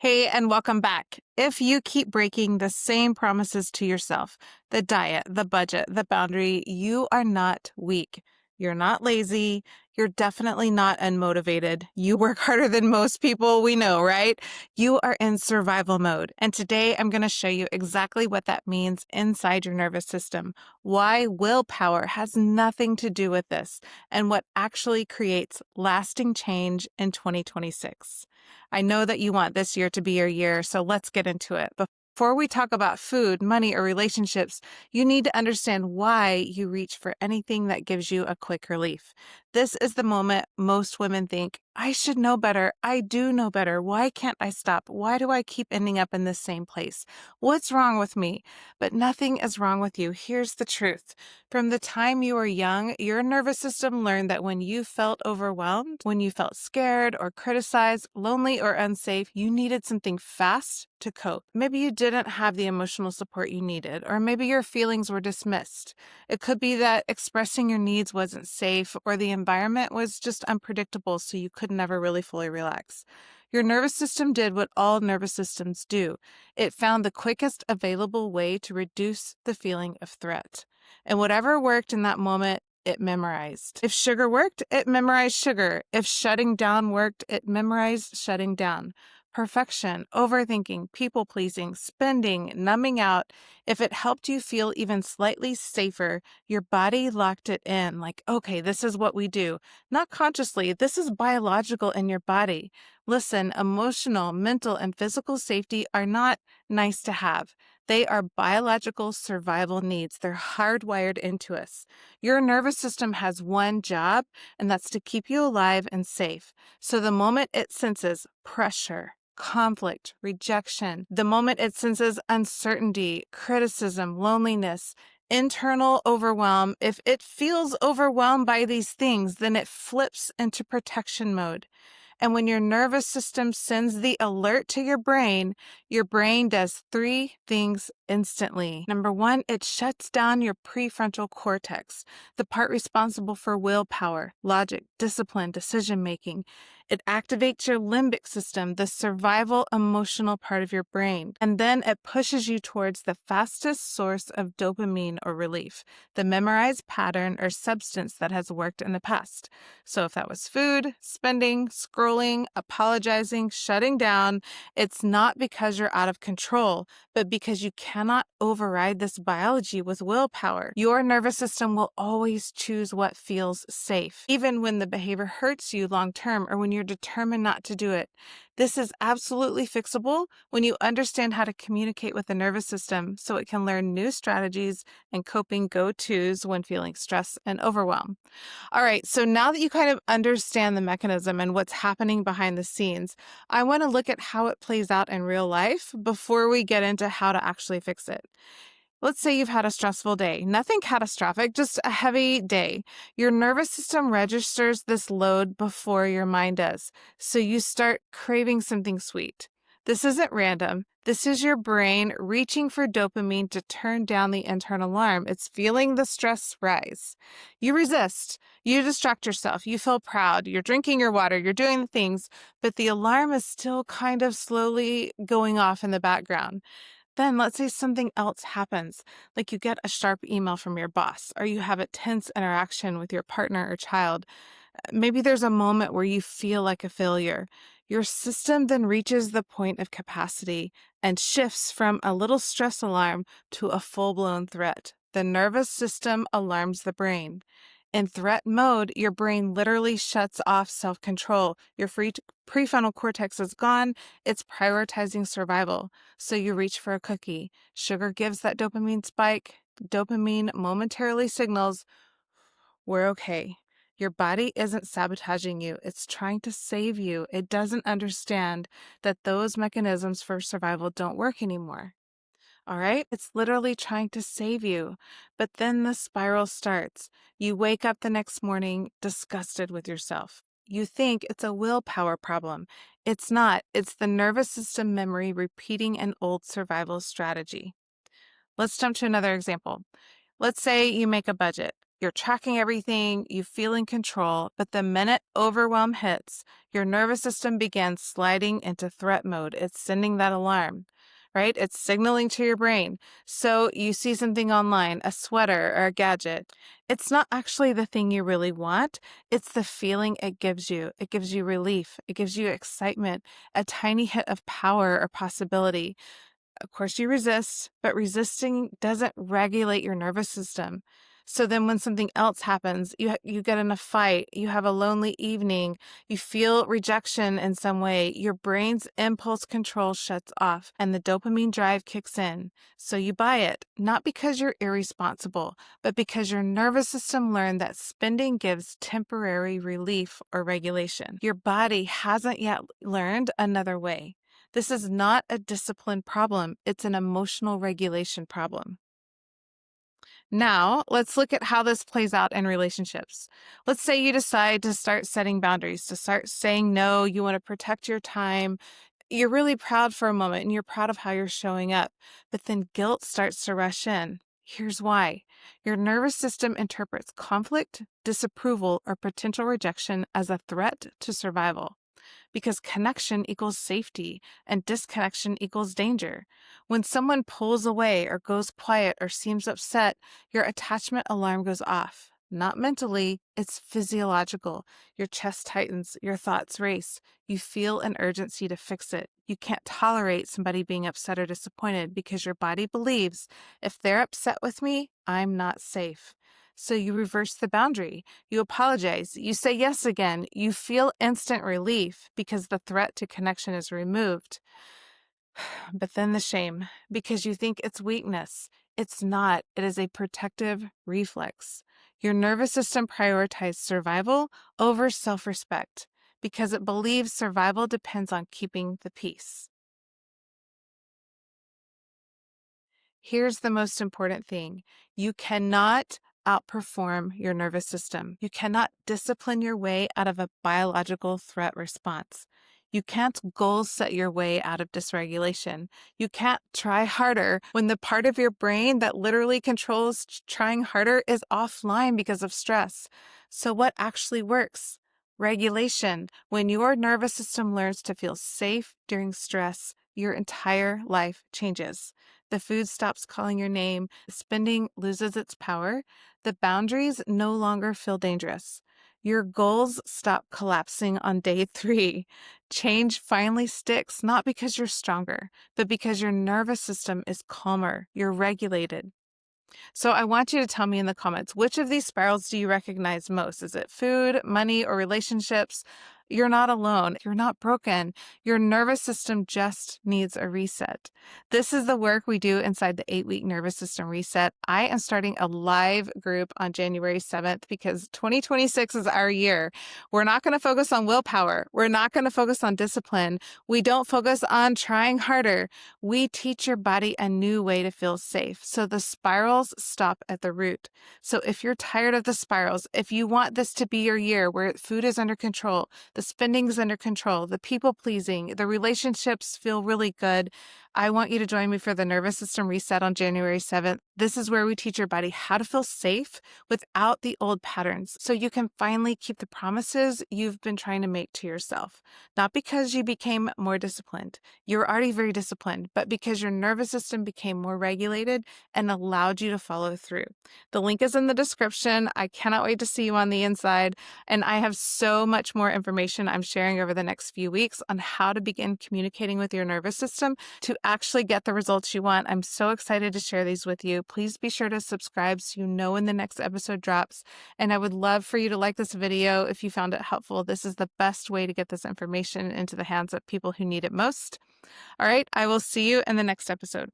Hey, and welcome back. If you keep breaking the same promises to yourself, the diet, the budget, the boundary, you are not weak. You're not lazy. You're definitely not unmotivated. You work harder than most people we know, right? You are in survival mode. And today I'm going to show you exactly what that means inside your nervous system, why willpower has nothing to do with this, and what actually creates lasting change in 2026. I know that you want this year to be your year, so let's get into it. Before we talk about food, money, or relationships, you need to understand why you reach for anything that gives you a quick relief. This is the moment most women think, I should know better. I do know better. Why can't I stop? Why do I keep ending up in the same place? What's wrong with me? But nothing is wrong with you. Here's the truth. From the time you were young, your nervous system learned that when you felt overwhelmed, when you felt scared or criticized, lonely or unsafe, you needed something fast to cope. Maybe you didn't have the emotional support you needed, or maybe your feelings were dismissed. It could be that expressing your needs wasn't safe, or the environment was just unpredictable, so you could never really fully relax. Your nervous system did what all nervous systems do. It found the quickest available way to reduce the feeling of threat. And whatever worked in that moment, it memorized. If sugar worked, it memorized sugar. If shutting down worked, it memorized shutting down. Perfection, overthinking, people-pleasing, spending, numbing out. If it helped you feel even slightly safer, your body locked it in, like, okay, this is what we do. Not consciously, this is biological in your body. Listen, emotional, mental, and physical safety are not nice to have. They are biological survival needs. They're hardwired into us. Your nervous system has one job, and that's to keep you alive and safe. So the moment it senses pressure, conflict, rejection, the moment it senses uncertainty, criticism, loneliness, internal overwhelm, if it feels overwhelmed by these things, then it flips into protection mode. And when your nervous system sends the alert to your brain does three things instantly. Number one, it shuts down your prefrontal cortex, the part responsible for willpower, logic, discipline, decision making. It activates your limbic system, the survival emotional part of your brain. And then it pushes you towards the fastest source of dopamine or relief, the memorized pattern or substance that has worked in the past. So if that was food, spending, scrolling, apologizing, shutting down, it's not because you're out of control, but because you cannot override this biology with willpower. Your nervous system will always choose what feels safe, even when the behavior hurts you long term or when you're determined not to do it. This is absolutely fixable when you understand how to communicate with the nervous system so it can learn new strategies and coping go-tos when feeling stress and overwhelm. All right, so now that you kind of understand the mechanism and what's happening behind the scenes, I want to look at how it plays out in real life before we get into how to actually fix it. Let's say you've had a stressful day, nothing catastrophic, just a heavy day. Your nervous system registers this load before your mind does, so you start craving something sweet. This isn't random. This is your brain reaching for dopamine to turn down the internal alarm. It's feeling the stress rise. You resist. You distract yourself. You feel proud. You're drinking your water. You're doing the things, but the alarm is still kind of slowly going off in the background. Then let's say something else happens, like you get a sharp email from your boss, or you have a tense interaction with your partner or child. Maybe there's a moment where you feel like a failure. Your system then reaches the point of capacity and shifts from a little stress alarm to a full-blown threat. The nervous system alarms the brain. In threat mode, your brain literally shuts off self-control. Your prefrontal cortex is gone. It's prioritizing survival. So you reach for a cookie. Sugar gives that dopamine spike. Dopamine momentarily signals, we're okay. Your body isn't sabotaging you. It's trying to save you. It doesn't understand that those mechanisms for survival don't work anymore. All right? It's literally trying to save you. But then the spiral starts. You wake up the next morning disgusted with yourself. You think it's a willpower problem. It's not. It's the nervous system memory repeating an old survival strategy. Let's jump to another example. Let's say you make a budget. You're tracking everything, you feel in control, but the minute overwhelm hits, your nervous system begins sliding into threat mode. It's sending that alarm, right? It's signaling to your brain. So you see something online, a sweater or a gadget. It's not actually the thing you really want. It's the feeling it gives you. It gives you relief. It gives you excitement, a tiny hit of power or possibility. Of course, you resist, but resisting doesn't regulate your nervous system. So then when something else happens, you get in a fight, you have a lonely evening, you feel rejection in some way, your brain's impulse control shuts off and the dopamine drive kicks in. So you buy it, not because you're irresponsible, but because your nervous system learned that spending gives temporary relief or regulation. Your body hasn't yet learned another way. This is not a discipline problem. It's an emotional regulation problem. Now, let's look at how this plays out in relationships. Let's say you decide to start setting boundaries, to start saying no. You want to protect your time. You're really proud for a moment and you're proud of how you're showing up. But then guilt starts to rush in. Here's why. Your nervous system interprets conflict, disapproval, or potential rejection as a threat to survival, because connection equals safety and disconnection equals danger. When someone pulls away or goes quiet or seems upset, your attachment alarm goes off. Not mentally, it's physiological. Your chest tightens, your thoughts race. You feel an urgency to fix it. You can't tolerate somebody being upset or disappointed because your body believes if they're upset with me, I'm not safe. So you reverse the boundary. You apologize. You say yes again. You feel instant relief because the threat to connection is removed. But then the shame, because you think it's weakness. It's not. It is a protective reflex. Your nervous system prioritizes survival over self-respect because it believes survival depends on keeping the peace. Here's the most important thing. You cannot outperform your nervous system. You cannot discipline your way out of a biological threat response. You can't goal set your way out of dysregulation. You can't try harder when the part of your brain that literally controls trying harder is offline because of stress. So what actually works? Regulation. When your nervous system learns to feel safe during stress, your entire life changes. The food stops calling your name, spending loses its power, the boundaries no longer feel dangerous. Your goals stop collapsing on day 3. Change finally sticks, not because you're stronger, but because your nervous system is calmer, you're regulated. So I want you to tell me in the comments, which of these spirals do you recognize most? Is it food, money, or relationships? You're not alone. You're not broken. Your nervous system just needs a reset. This is the work we do inside the 8-week nervous system reset. I am starting a live group on January 7th because 2026 is our year. We're not going to focus on willpower. We're not going to focus on discipline. We don't focus on trying harder. We teach your body a new way to feel safe. So the spirals stop at the root. So if you're tired of the spirals, if you want this to be your year where food is under control, the spending is under control, the people pleasing, the relationships feel really good, I want you to join me for the nervous system reset on January 7th. This is where we teach your body how to feel safe without the old patterns so you can finally keep the promises you've been trying to make to yourself. Not because you became more disciplined. You're already very disciplined, but because your nervous system became more regulated and allowed you to follow through. The link is in the description. I cannot wait to see you on the inside. And I have so much more information I'm sharing over the next few weeks on how to begin communicating with your nervous system to actually get the results you want. I'm so excited to share these with you. Please be sure to subscribe so you know when the next episode drops. And I would love for you to like this video if you found it helpful. This is the best way to get this information into the hands of people who need it most. All right, I will see you in the next episode.